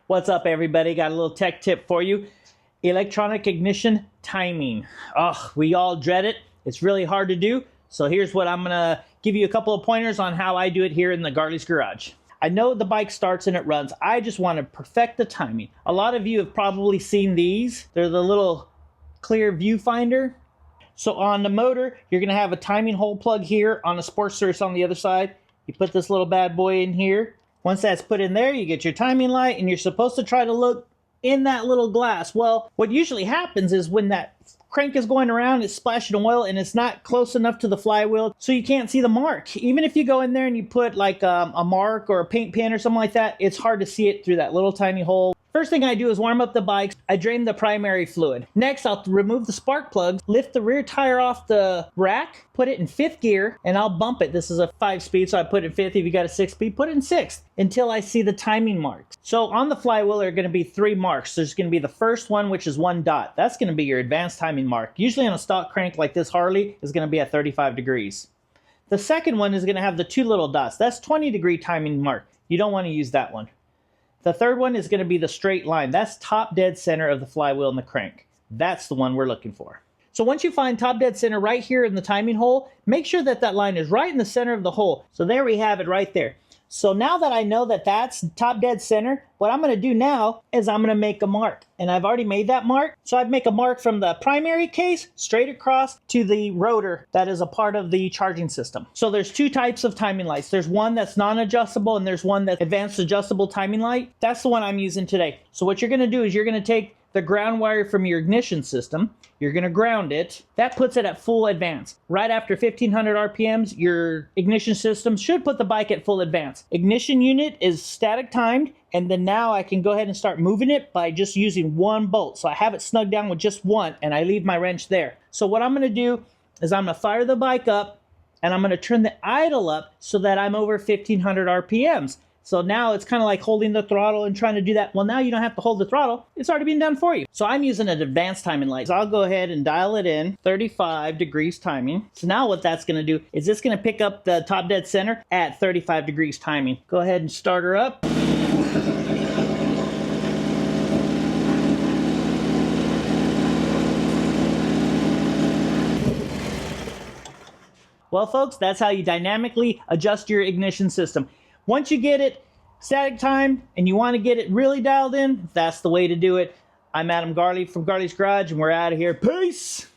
What's up, everybody? Got a little tech tip for you. Electronic ignition timing. Oh, we all dread it. It's really hard to do. So here's what I'm gonna give you a couple of pointers on how I do it here in the Garley's garage. I know the bike starts and it runs. I just want to perfect the timing. A lot of you have probably seen these. They're the little clear viewfinder. So on the motor, you're gonna have a timing hole plug here on the sports surface on the other side. You put this little bad boy in here. Once that's put in there, you get your timing light, and you're supposed to try to look in that little glass. Well, what usually happens is when that crank is going around, it's splashing oil, and it's not close enough to the flywheel, so you can't see the mark. Even if you go in there and you put like a mark or a paint pen or something like that, it's hard to see it through that little tiny hole. First thing I do is warm up the bike. I drain the primary fluid. Next, I'll remove the spark plugs, lift the rear tire off the rack, put it in 5th gear, and I'll bump it. This is a 5-speed, so I put it in 5th. If you got a 6-speed, put it in 6th until I see the timing marks. So on the flywheel, there are going to be 3 marks. There's going to be the first one, which is 1 dot. That's going to be your advanced timing mark. Usually on a stock crank like this Harley, is going to be at 35 degrees. The second one is going to have the 2 little dots. That's 20-degree timing mark. You don't want to use that one. The third one is going to be the straight line. That's top dead center of the flywheel and the crank. That's the one we're looking for. So once you find top dead center right here in the timing hole, make sure that that line is right in the center of the hole. So there we have it right there. So now that I know that that's top dead center, what I'm going to do now is I'm going to make a mark. And I've already made that mark. So I'd make a mark from the primary case straight across to the rotor that is a part of the charging system. So there's 2 types of timing lights. There's one that's non-adjustable and there's one that's advanced adjustable timing light. That's the one I'm using today. So what you're going to do is you're going to take the ground wire from your ignition system. You're going to ground it. That puts it at full advance. Right after 1500 RPMs, your ignition system should put the bike at full advance. Ignition unit is static timed, and then now I can go ahead and start moving it by just using 1 bolt. So I have it snugged down with just 1, and I leave my wrench there. So what I'm going to do is I'm going to fire the bike up, and I'm going to turn the idle up so that I'm over 1500 RPMs. So now it's kind of like holding the throttle and trying to do that. Well, now you don't have to hold the throttle. It's already been done for you. So I'm using an advanced timing light. So I'll go ahead and dial it in, 35 degrees timing. So now what that's going to do is it's going to pick up the top dead center at 35 degrees timing. Go ahead and start her up. Well, folks, that's how you dynamically adjust your ignition system. Once you get it static time and you want to get it really dialed in, that's the way to do it. I'm Adam Garley from Garley's Garage, and we're out of here. Peace!